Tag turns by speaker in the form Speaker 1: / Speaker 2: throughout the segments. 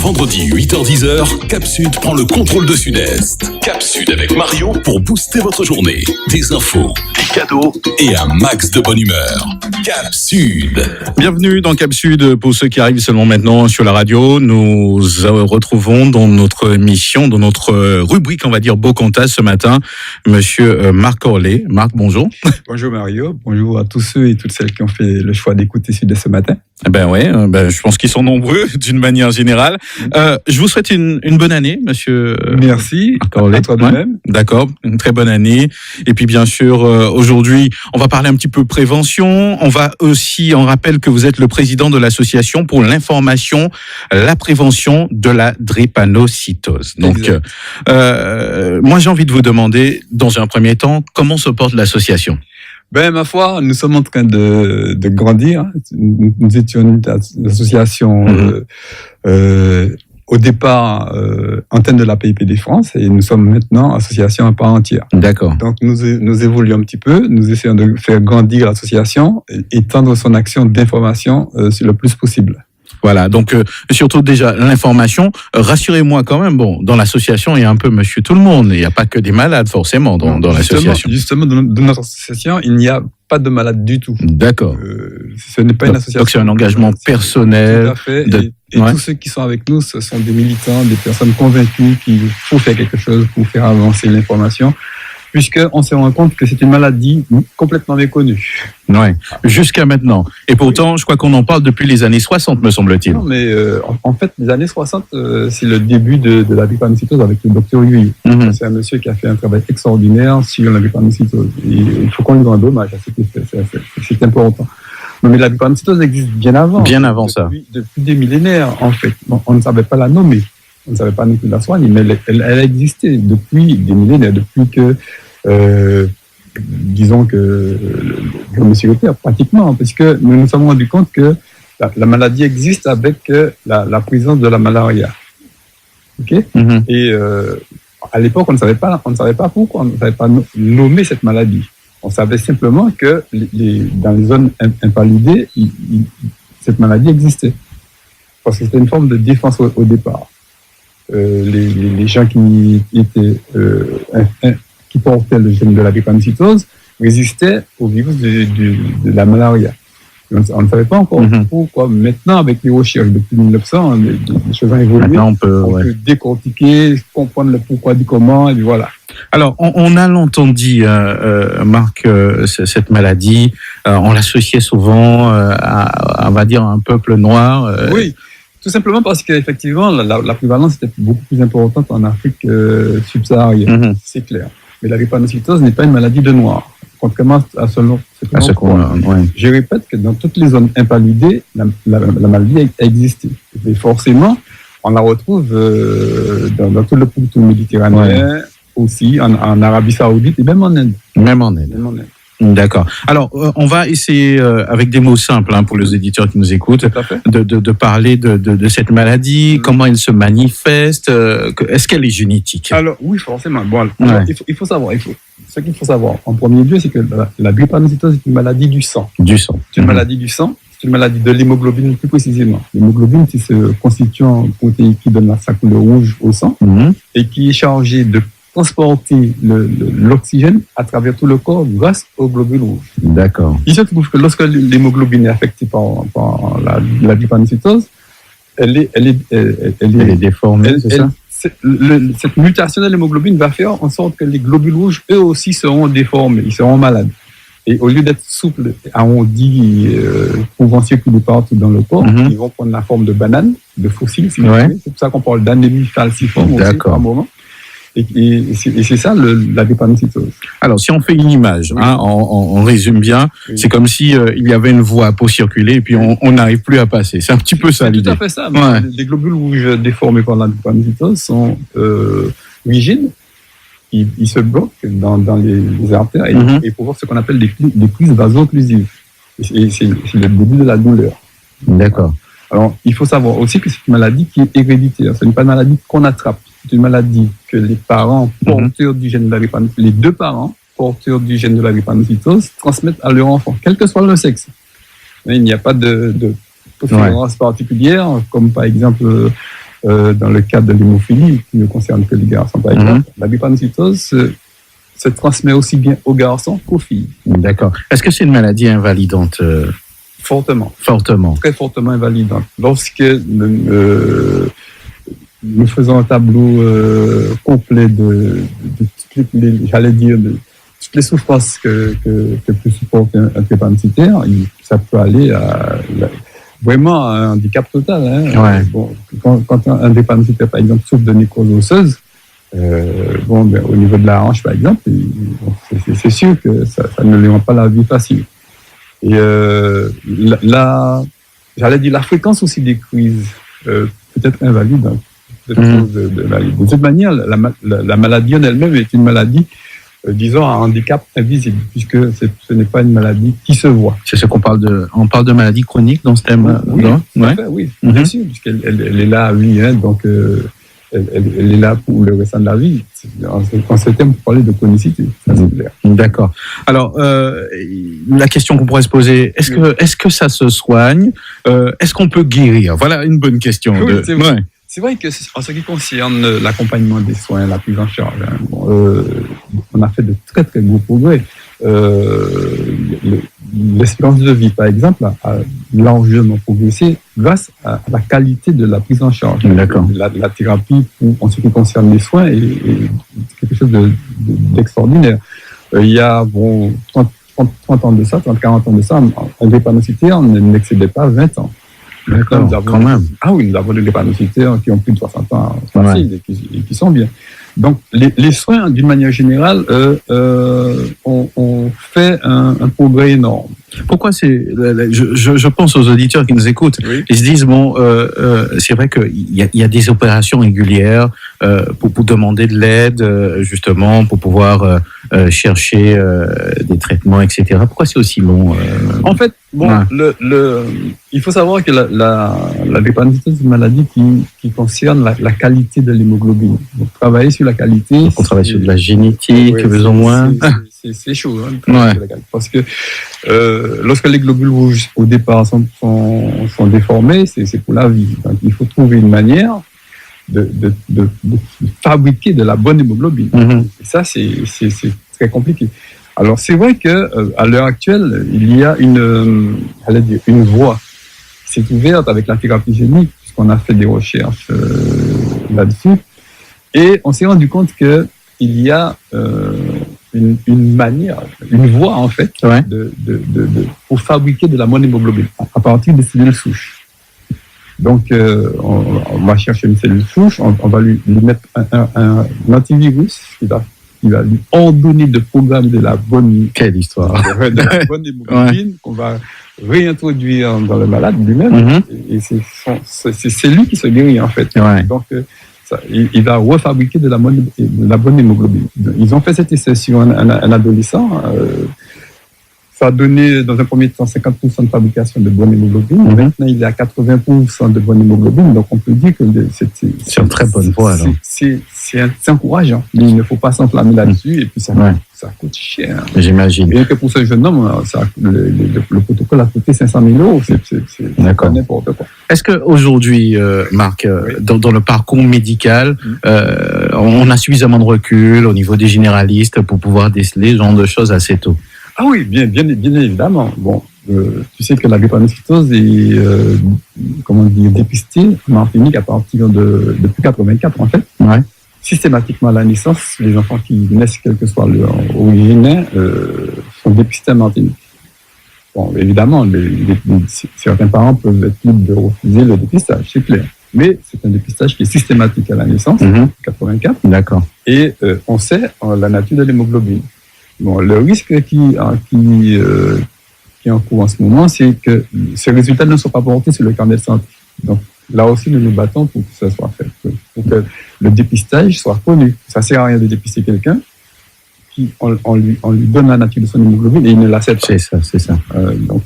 Speaker 1: vendredi 8h-10h, Cap Sud prend le contrôle de Sud-Est. Cap Sud avec Mario pour booster votre journée. Des infos, des cadeaux et un max de bonne humeur. Cap Sud.
Speaker 2: Bienvenue dans Cap Sud. Pour ceux qui arrivent seulement maintenant sur la radio, nous retrouvons dans notre émission, dans notre rubrique, on va dire, Bocanta ce matin, monsieur Marc Orlet. Marc, bonjour.
Speaker 3: Bonjour Mario, bonjour à tous ceux et toutes celles qui ont fait le choix d'écouter Sud ce matin.
Speaker 2: Ben ouais, je pense qu'ils sont nombreux d'une manière générale. Je vous souhaite une bonne année, monsieur.
Speaker 3: Merci.
Speaker 2: Marc Orlet.
Speaker 3: À toi de même.
Speaker 2: D'accord, une très bonne année. Et puis bien sûr, aujourd'hui, on va parler un petit peu prévention. On va aussi, on rappelle que vous êtes le président de l'association pour l'information, la prévention de la drépanocytose. Donc, moi j'ai envie de vous demander, dans un premier temps, comment se porte l'association ?
Speaker 3: Ma foi, nous sommes en train de grandir. Nous étions une association au départ antenne de la PIPD France et nous sommes maintenant association à part entière.
Speaker 2: D'accord.
Speaker 3: Donc nous évoluons un petit peu, nous essayons de faire grandir l'association et étendre son action d'information le plus possible.
Speaker 2: Voilà, donc surtout déjà l'information, rassurez-moi quand même, bon, dans l'association il y a un peu monsieur tout le monde, il n'y a pas que des malades forcément dans l'association.
Speaker 3: Justement, dans notre association, il n'y a pas de malades du tout.
Speaker 2: D'accord.
Speaker 3: Ce n'est pas une association.
Speaker 2: Donc c'est un engagement personnel.
Speaker 3: Tout à fait. Et tous ceux qui sont avec nous, ce sont des militants, des personnes convaincues qu'il faut faire quelque chose pour faire avancer l'information, puisqu'on s'est rendu compte que c'est une maladie complètement méconnue.
Speaker 2: Ouais, jusqu'à maintenant. Et pourtant, je crois qu'on en parle depuis les années 60, me semble-t-il.
Speaker 3: Non, mais en fait, les années 60, c'est le début de la drépanocytose avec le docteur Huy. C'est un monsieur qui a fait un travail extraordinaire sur la drépanocytose. Et il faut qu'on lui rende hommage à ce qu'il fait. C'est important. Mais la drépanocytose existe bien avant.
Speaker 2: Bien avant ça.
Speaker 3: Depuis des millénaires, en fait. On ne savait pas la nommer. On ne savait pas non plus la soigner, mais elle a existé depuis des millénaires, depuis que disons que l'homme sur Terre, pratiquement, parce que nous nous sommes rendus compte que la maladie existe avec la présence de la malaria. Okay? Et à l'époque, on ne savait pas pourquoi, on ne savait pas nommer cette maladie. On savait simplement que dans les zones invalidées, cette maladie existait. Parce que c'était une forme de défense au départ. Les gens qui étaient qui portaient le gène de la drépanocytose résistaient au virus de la malaria. On ne savait pas encore pourquoi. Maintenant, avec les recherches depuis 1900, les choses ont évolué.
Speaker 2: Maintenant, on
Speaker 3: peut décortiquer, comprendre le pourquoi du comment, et voilà.
Speaker 2: Alors, on a longtemps dit, Marc, cette maladie, on l'associait souvent à, on va dire, un peuple noir.
Speaker 3: Oui. Tout simplement parce qu'effectivement, la prévalence était beaucoup plus importante en Afrique subsaharienne, c'est clair. Mais la drépanocytose n'est pas une maladie de noirs, contrairement à ce qu'on a. Je répète que dans toutes les zones invalidées, la maladie a existé. Et forcément, on la retrouve dans tout le pourtour méditerranéen, aussi en Arabie Saoudite et même en Inde.
Speaker 2: Même en Inde. D'accord. Alors, on va essayer, avec des mots simples pour les éditeurs qui nous écoutent, de parler de cette maladie, comment elle se manifeste, est-ce qu'elle est génétique ?
Speaker 3: Alors, oui, forcément. Bon, alors, il faut savoir, ce qu'il faut savoir, en premier lieu, c'est que la drépanocytose est une maladie du sang. Du sang. C'est une maladie du sang, c'est une maladie de l'hémoglobine plus précisément. L'hémoglobine, c'est ce constituant protéique qui donne sa couleur rouge au sang et qui est chargé de transporter l'oxygène à travers tout le corps grâce aux globules rouges.
Speaker 2: D'accord.
Speaker 3: Il se trouve que lorsque l'hémoglobine est affectée par la drépanocytose, elle est déformée, c'est ça? Cette mutation de l'hémoglobine va faire en sorte que les globules rouges, eux aussi, seront déformés, ils seront malades. Et au lieu d'être souples, arrondis, pouvant circuler partout dans le corps, ils vont prendre la forme de banane, de fossiles, si vous voulez. C'est pour ça qu'on parle d'anémie falciforme aussi, par moment. Et c'est ça la drépanocytose.
Speaker 2: Alors, si on fait une image, on résume bien, c'est comme si il y avait une voie pour circuler et puis on n'arrive plus à passer. C'est un petit peu ça l'idée.
Speaker 3: Tout à fait ça. Les globules rouges déformés par la drépanocytose sont rigides. Ils se bloquent dans les artères et provoquent ce qu'on appelle des crises vaso-occlusives. Et c'est le début de la douleur.
Speaker 2: D'accord.
Speaker 3: Alors, il faut savoir aussi que c'est une maladie qui est héréditaire. Ce n'est pas une maladie qu'on attrape. C'est une maladie que les parents porteurs du gène de la drépanocytose, les deux parents porteurs du gène de la drépanocytose, transmettent à leur enfant, quel que soit le sexe. Mais il n'y a pas de préférence particulière, comme par exemple dans le cadre de l'hémophilie, qui ne concerne que les garçons par exemple, la drépanocytose se transmet aussi bien aux garçons qu'aux filles.
Speaker 2: D'accord. Est-ce que c'est une maladie invalidante?
Speaker 3: Fortement. Très fortement invalidante. Lorsque nous faisons un tableau complet de toutes les souffrances que peut supporter un drépanocytaire, ça peut aller vraiment à un handicap total. Hein.
Speaker 2: Ouais.
Speaker 3: Bon, quand un drépanocytaire, par exemple, souffre de nécrose osseuse, au niveau de la hanche, par exemple, c'est sûr que ça ne lui rend pas la vie facile. Et la fréquence aussi des crises peut être invalide. De toute manière, la maladie en elle-même est une maladie, disons, à handicap invisible, puisque ce n'est pas une maladie qui se voit.
Speaker 2: C'est ce qu'on parle de. On parle de maladie chronique dans ce thème.
Speaker 3: Oui, bien sûr, puisqu'elle est là, oui, hein, donc elle est là pour le restant de la vie. En ce terme, pour parler de chronicité, ça c'est clair.
Speaker 2: D'accord. Alors, la question qu'on pourrait se poser, est-ce que ça se soigne? Est-ce qu'on peut guérir? Voilà une bonne question.
Speaker 3: Oui, c'est vrai que en ce qui concerne l'accompagnement des soins, la prise en charge, on a fait de très très gros progrès. L'espérance de vie, par exemple, a largement progressé grâce à la qualité de la prise en charge.
Speaker 2: D'accord.
Speaker 3: La thérapie, en ce qui concerne les soins, est quelque chose d'extraordinaire. Il y a 30 ans de ça, 40 ans de ça, un drépanocytaire n'excédait pas 20 ans.
Speaker 2: D'accord, quand même.
Speaker 3: Ah oui, nous avons des drépanocytaires qui ont plus de 60 ans facile et qui sont bien. Donc, les soins, d'une manière générale, ont fait un progrès énorme.
Speaker 2: Pourquoi je pense aux auditeurs qui nous écoutent, ils se disent, c'est vrai qu'il y a des opérations régulières pour demander de l'aide, justement, pour pouvoir chercher des traitements, etc. Pourquoi c'est aussi long
Speaker 3: En fait, il faut savoir que la drépanocytose est une maladie qui concerne la qualité de l'hémoglobine. Donc, travailler sur la qualité...
Speaker 2: Donc, on travaille sur de la génétique, plus ou moins.
Speaker 3: C'est chaud, hein, parce que lorsque les globules rouges, au départ, sont déformés, c'est pour la vie. Donc, il faut trouver une manière de fabriquer de la bonne hémoglobine. Et ça, c'est très compliqué. Alors, c'est vrai que à l'heure actuelle, il y a une voie qui s'est ouverte avec la thérapie génique, puisqu'on a fait des recherches là-dessus, et on s'est rendu compte que il y a une manière, une voie en fait, pour fabriquer de la bonne hémoglobine à partir des cellules souches. Donc, on va chercher une cellule souche, on va lui mettre un antivirus qui va lui ordonner de programmer de la bonne...
Speaker 2: Quelle histoire!
Speaker 3: De la bonne hémoglobine qu'on va réintroduire dans le malade lui-même. Et c'est lui qui se guérit, en fait. Donc, il va refabriquer de la bonne hémoglobine. Ils ont fait cet essai sur un adolescent. Ça a donné, dans un premier temps, 50% de fabrication de bonne hémoglobine. Maintenant, il est à 80% de bonne hémoglobine. Donc, on peut dire que
Speaker 2: c'est une très bonne voie.
Speaker 3: C'est encourageant. Mais il ne faut pas s'enflammer là-dessus. Et puis, ça coûte cher.
Speaker 2: J'imagine.
Speaker 3: Bien que pour ce jeune homme, le protocole a coûté 500 000 €. C'est pas n'importe quoi.
Speaker 2: Est-ce qu'aujourd'hui, Marc, dans le parcours médical, on a suffisamment de recul au niveau des généralistes pour pouvoir déceler ce genre de choses assez tôt?
Speaker 3: Ah oui, bien évidemment. Bon, tu sais que la drépanocytose est, dépistée en Martinique à partir depuis 84 en fait. Systématiquement à la naissance, les enfants qui naissent, quelle que soit leur origine, sont dépistés en Martinique. Bon, évidemment, certains parents peuvent être libres de refuser le dépistage, c'est clair. Mais c'est un dépistage qui est systématique à la naissance, 84.
Speaker 2: D'accord.
Speaker 3: Et on sait la nature de l'hémoglobine. Bon, le risque qui est en cours en ce moment, c'est que ces résultats ne sont pas portés sur le carnet de santé. Donc, là aussi, nous nous battons pour que ça soit fait, pour que le dépistage soit connu. Ça ne sert à rien de dépister quelqu'un on lui donne la nature de son hémoglobine et il ne l'accepte pas.
Speaker 2: C'est ça.
Speaker 3: Donc,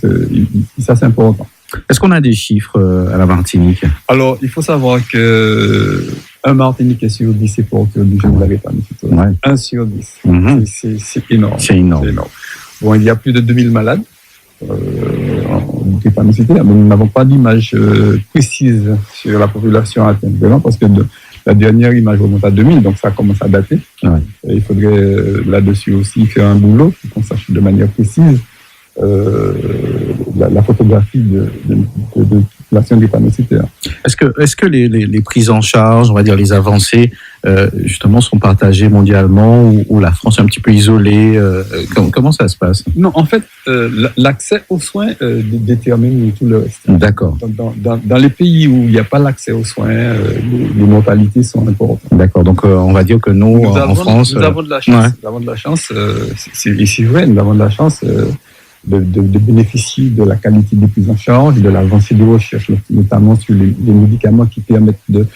Speaker 3: ça, c'est important.
Speaker 2: Est-ce qu'on a des chiffres à la Martinique?
Speaker 3: Alors, il faut savoir que un Martiniquais sur 10 est porteur du gène de la drépanocytose. 1 sur 10. C'est énorme.
Speaker 2: C'est énorme.
Speaker 3: Bon, il y a plus de 2000 malades. drépanocytaire, mais nous n'avons pas d'image précise sur la population atteinte vraiment, parce que la dernière image remonte à 2000, donc ça commence à dater.
Speaker 2: Ouais.
Speaker 3: Et il faudrait là-dessus aussi faire un boulot pour qu'on sache de manière précise la photographie de l'action drépanocytaire.
Speaker 2: Est-ce que les prises en charge, on va dire les avancées, justement, sont partagées mondialement ou la France est un petit peu isolée comment ça se passe?
Speaker 3: Non, en fait, l'accès aux soins détermine tout le reste.
Speaker 2: D'accord.
Speaker 3: Dans les pays où il n'y a pas l'accès aux soins, les mortalités sont importantes.
Speaker 2: D'accord. Donc, on va dire que nous en France...
Speaker 3: Nous avons de la chance.
Speaker 2: Ouais.
Speaker 3: Nous avons de la chance, c'est vrai, nous avons de la chance de bénéficier de la qualité des prises en charge, de l'avancée de recherche, notamment sur les médicaments qui permettent de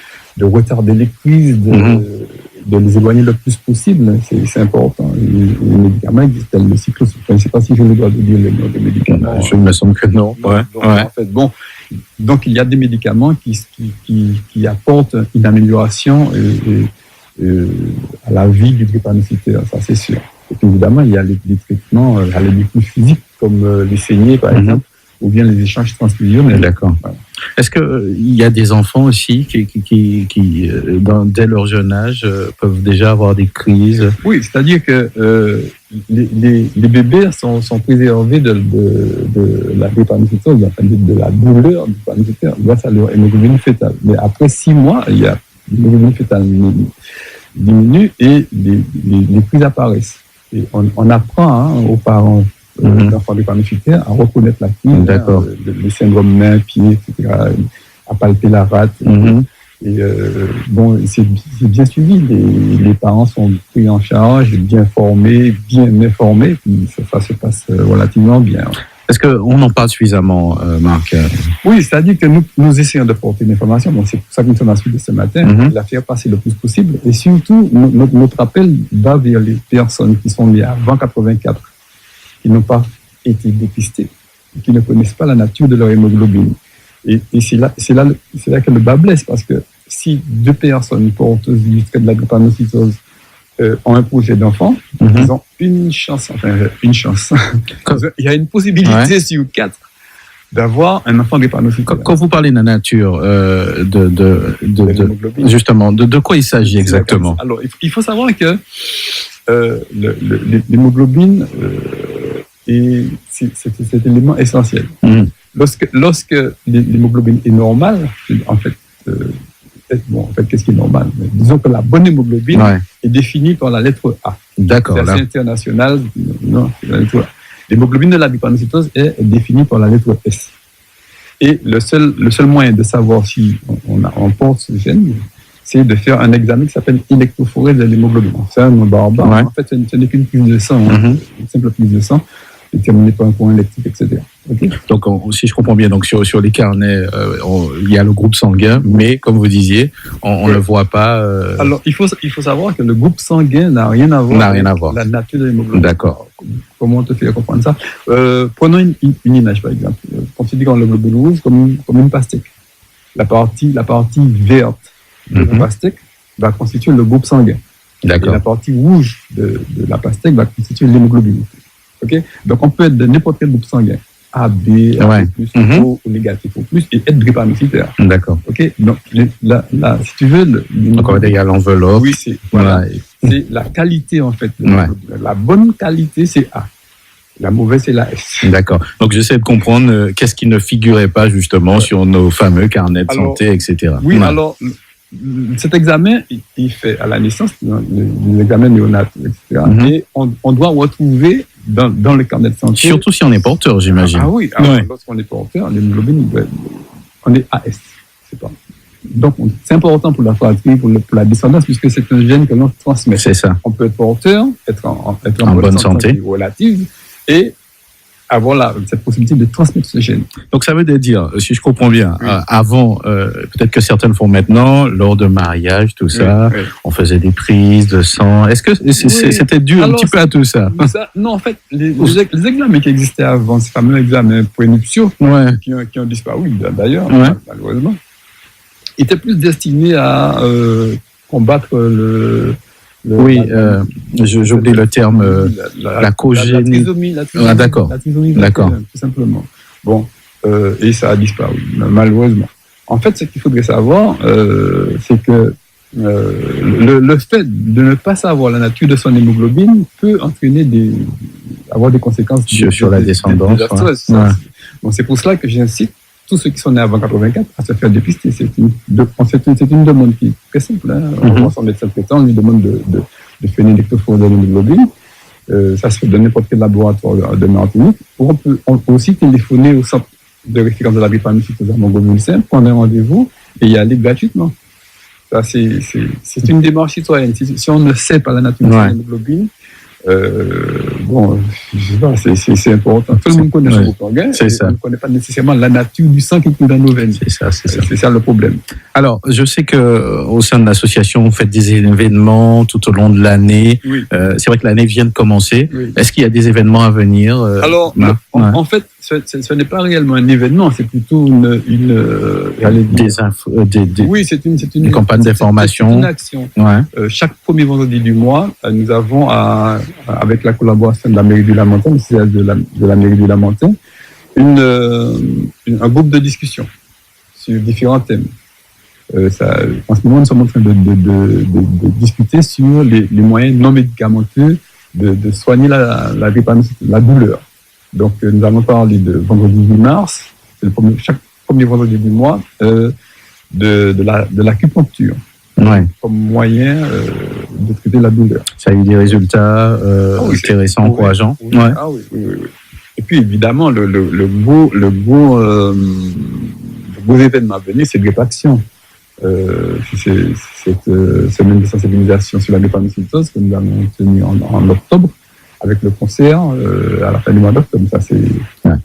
Speaker 3: retarder les crises, de les éloigner le plus possible. C'est important. Les médicaments existent, le cyclosporine. Je ne sais pas si je le dois de dire le nom des médicaments.
Speaker 2: Je me semble que non. Ouais.
Speaker 3: Donc, en fait, donc il y a des médicaments qui apportent une amélioration à la vie du drépanocytaire, ça c'est sûr. Et puis, évidemment, il y a les traitements les plus physiques, comme les saignées, par exemple, ou bien les échanges transfusionnels.
Speaker 2: D'accord. Voilà. Est-ce qu'il y a des enfants aussi qui dès leur jeune âge, peuvent déjà avoir des crises? Oui,
Speaker 3: c'est-à-dire que les bébés sont préservés de la drépanocytose, de la douleur drépanocytaire, grâce à leur hémoglobine fœtale. Mais après 6 mois, il y a l'hémoglobine fœtale diminue et les crises apparaissent. Et on apprend aux parents d'enfants drépanocytaires à reconnaître la crise, les syndromes mains, pieds, etc., à palper la rate. Et c'est bien suivi. Les parents sont pris en charge, bien formés, bien informés. Puis ça se passe relativement bien.
Speaker 2: Est-ce qu'on en parle suffisamment, Marc?
Speaker 3: Oui, c'est-à-dire que nous essayons de porter l'information. Bon, c'est pour ça que nous sommes à la suite de ce matin, la faire passer le plus possible. Et surtout, notre appel va vers les personnes qui sont nées avant 84, qui n'ont pas été dépistées, qui ne connaissent pas la nature de leur hémoglobine. Et c'est là que le bas blesse, parce que si 2 personnes porteuses du trait de la drépanocytose ont un projet d'enfant, ils ont une chance. Il y a une possibilité sur 4 d'avoir un enfant drépanocytaire.
Speaker 2: Quand vous parlez de la nature, justement, de quoi il s'agit exactement?
Speaker 3: Alors, il faut savoir que l'hémoglobine c'est cet élément essentiel. Lorsque l'hémoglobine est normale, en fait, qu'est-ce qui est normal? Disons que la bonne hémoglobine est définie par la lettre A.
Speaker 2: D'accord.
Speaker 3: C'est international. Non, c'est la lettre A. L'hémoglobine de la drépanocytose est définie par la lettre S. Et le seul moyen de savoir si on porte ce gène, c'est de faire un examen qui s'appelle électrophorèse de l'hémoglobine. C'est un nom barbare. En fait, ce n'est qu'une prise de sang, une simple prise de sang, déterminée par un courant électrique, etc. Okay.
Speaker 2: Donc, si je comprends bien, donc sur les carnets, il y a le groupe sanguin, mais comme vous disiez, on ne le voit pas.
Speaker 3: Alors, il faut savoir que le groupe sanguin n'a rien à voir avec la nature de l'hémoglobine.
Speaker 2: D'accord.
Speaker 3: Comment te faire comprendre ça? Prenons une image, par exemple. Considérons le globule rouge comme une pastèque. La partie verte de la pastèque va constituer le groupe sanguin.
Speaker 2: D'accord.
Speaker 3: Et la partie rouge de la pastèque va constituer l'hémoglobine. Okay? Donc, on peut être de n'importe quel groupe sanguin. A, B, A+, O, négatif, O+, et être drépanocytaire.
Speaker 2: D'accord.
Speaker 3: Ok. Donc, si tu veux...
Speaker 2: Donc, on va dire il y a l'enveloppe.
Speaker 3: Oui, c'est la qualité, en fait. La bonne qualité, c'est A. La mauvaise, c'est la S.
Speaker 2: D'accord. Donc, j'essaie de comprendre qu'est-ce qui ne figurait pas, justement, sur nos fameux carnets de santé, etc.
Speaker 3: Oui, alors... Cet examen est fait à la naissance, l'examen néonatal, etc. Et on doit retrouver dans le carnet de santé.
Speaker 2: Surtout si on est porteur, j'imagine.
Speaker 3: Ah oui, lorsqu'on est porteur, l'hémoglobine, on est AS. Donc, c'est important pour la fratrie, pour la descendance, puisque c'est un gène que l'on transmet.
Speaker 2: C'est ça.
Speaker 3: On peut être porteur, être en
Speaker 2: bonne santé
Speaker 3: relative, et avoir cette possibilité de transmettre ce gène.
Speaker 2: Donc ça veut dire, si je comprends bien, avant, peut-être que certains le font maintenant, lors de mariage, tout ça, on faisait des prises de sang. Est-ce que c'était dû un petit peu à tout ça?
Speaker 3: Non, en fait, les examens qui existaient avant, ces fameux examens prénuptiaux, qui ont disparu d'ailleurs, malheureusement, étaient plus destinés à combattre
Speaker 2: J'oublie le terme, la
Speaker 3: trisomie.
Speaker 2: Ah, d'accord.
Speaker 3: La trisomie,
Speaker 2: d'accord.
Speaker 3: Tout simplement. Bon, et ça a disparu, malheureusement. En fait, ce qu'il faudrait savoir, c'est que le fait de ne pas savoir la nature de son hémoglobine peut entraîner avoir des conséquences
Speaker 2: sur la descendance.
Speaker 3: Bon, c'est pour cela que j'incite tous ceux qui sont nés avant 84 à se faire dépister. C'est une demande qui est très simple. On va son médecin traitant, on lui demande de faire une électrophore de l'hémoglobine. Ça se fait dans n'importe quel laboratoire de Martinique. On peut aussi téléphoner au centre de référence de la drépanocytose hémoglobine simple, prendre un rendez-vous et y aller gratuitement. Ça, c'est une démarche citoyenne. Si on ne sait pas la nature de l'hémoglobine, bon, je sais pas, c'est important. Tout le monde connaît son groupe organe, on ne connaît pas nécessairement la nature du sang qui coule dans nos veines. C'est ça le problème.
Speaker 2: Alors, je sais que au sein de l'association, vous faites des événements tout au long de l'année. Oui. C'est vrai que l'année vient de commencer. Oui. Est-ce qu'il y a des événements à venir
Speaker 3: Alors, en fait, ce n'est pas réellement un événement, c'est plutôt
Speaker 2: des infos,
Speaker 3: oui, c'est une
Speaker 2: campagne d'information.
Speaker 3: C'est une action. Ouais. Chaque premier vendredi du mois, nous avons avec la collaboration de la mairie du Lamentin, le siège de la mairie du Lamentin, un groupe de discussion sur différents thèmes. En ce moment, nous sommes en train de discuter sur les moyens non médicamenteux de soigner la douleur. Donc, nous allons parler de vendredi 8 mars, c'est chaque premier vendredi du mois, de l'acupuncture.
Speaker 2: Ouais.
Speaker 3: Comme moyen de traiter la douleur.
Speaker 2: Ça a eu des résultats intéressants, encourageants.
Speaker 3: Oui. Ouais. Ah oui. Et puis évidemment, le beau événement à venir, c'est Drépation. C'est cette semaine de sensibilisation sur la drépanocytose que nous avons tenue en octobre, avec le concert à la fin du mois d'octobre. Ça,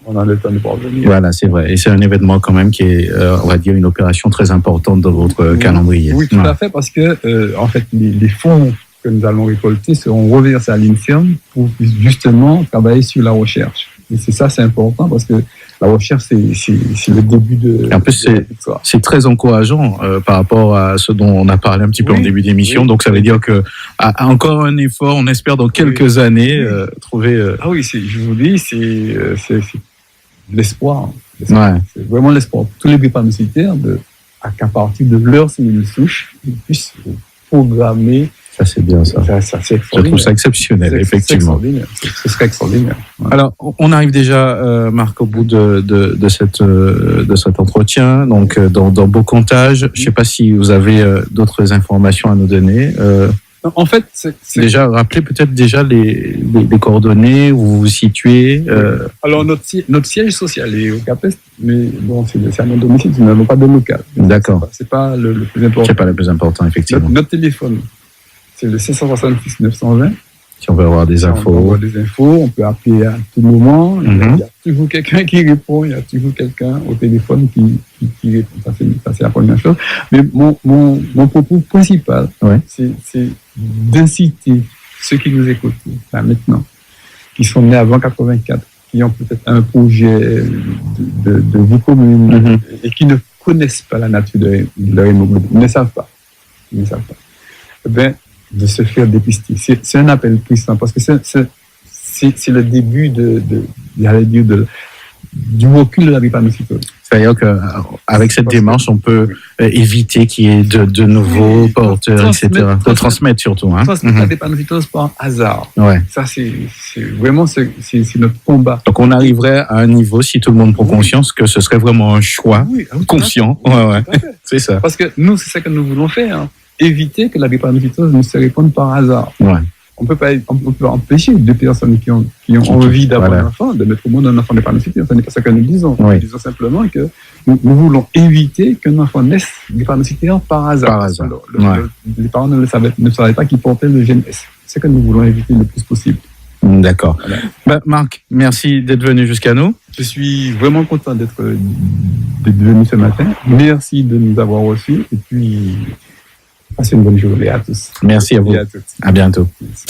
Speaker 3: on a le temps de pouvoir venir.
Speaker 2: Voilà, c'est vrai. Et c'est un événement quand même qui est, on va dire, une opération très importante dans votre calendrier.
Speaker 3: Oui, tout à fait, parce que en fait, les fonds que nous allons récolter seront reversés à l'INSERM pour justement travailler sur la recherche. Et c'est important parce que la recherche, c'est le début de.
Speaker 2: Et en plus, c'est très encourageant par rapport à ce dont on a parlé un petit peu en début d'émission. Donc, ça veut dire que encore un effort, on espère dans quelques années trouver.
Speaker 3: Ah oui, je vous dis, c'est l'espoir.
Speaker 2: Ouais.
Speaker 3: C'est vraiment l'espoir. Tous les drépanocytaires, qu'à partir de leur cellules souches, ils puissent programmer.
Speaker 2: Ça, c'est bien, ça.
Speaker 3: C'est extraordinaire.
Speaker 2: Je trouve ça exceptionnel, effectivement.
Speaker 3: Ce serait extraordinaire. Ouais.
Speaker 2: Alors, on arrive déjà, Marc, au bout de cet entretien, donc dans Beau Comptage. Je ne sais pas si vous avez d'autres informations à nous donner.
Speaker 3: En fait,
Speaker 2: déjà, rappelez peut-être déjà les coordonnées, où vous vous situez.
Speaker 3: Alors, notre siège social est au Cap-Est, mais bon, c'est à mon domicile, nous n'avons pas de local.
Speaker 2: D'accord.
Speaker 3: C'est pas le plus important.
Speaker 2: C'est pas le plus important, effectivement.
Speaker 3: Notre téléphone, c'est le 566 920.
Speaker 2: Si on veut avoir des infos.
Speaker 3: On peut avoir des infos, on peut appeler à tout moment. Il y a toujours quelqu'un qui répond, il y a toujours quelqu'un au téléphone qui répond. Ça, c'est la première chose. Mais mon propos principal, c'est d'inciter ceux qui nous écoutent, là, maintenant, qui sont nés avant 84, qui ont peut-être un projet de vie commune et qui ne connaissent pas la nature de leur hémoglobine, ils ne savent pas. Eh bien, de se faire dépister. C'est un appel puissant parce que c'est le début du recul de la drépanocytose.
Speaker 2: C'est-à-dire qu'avec cette démarche, on peut éviter qu'il y ait de nouveaux porteurs, etc. De transmettre surtout.
Speaker 3: Transmettre la drépanocytose par hasard.
Speaker 2: Ouais.
Speaker 3: Ça, c'est vraiment c'est notre combat.
Speaker 2: Donc, on arriverait à un niveau, si tout le monde prend conscience, que ce serait vraiment un choix conscient. Ouais. C'est ça.
Speaker 3: Parce que nous, c'est ça que nous voulons faire. Éviter que la drépanocytose ne se répande par hasard.
Speaker 2: Ouais.
Speaker 3: On peut empêcher deux personnes qui ont envie d'avoir un enfant, de mettre au monde un enfant drépanocytaire. Ce n'est pas ça que nous disons.
Speaker 2: Oui.
Speaker 3: Nous disons simplement que nous voulons éviter qu'un enfant naisse drépanocytaire par hasard. Les parents ne savaient pas qu'ils portaient le gène S. C'est ce que nous voulons éviter le plus possible.
Speaker 2: D'accord. Voilà. Marc, merci d'être venu jusqu'à nous.
Speaker 3: Je suis vraiment content d'être venu ce matin. Merci de nous avoir reçus. Et puis, passez une bonne journée à tous.
Speaker 2: Merci à vous.
Speaker 3: Et à toutes.
Speaker 2: À bientôt.
Speaker 3: Merci.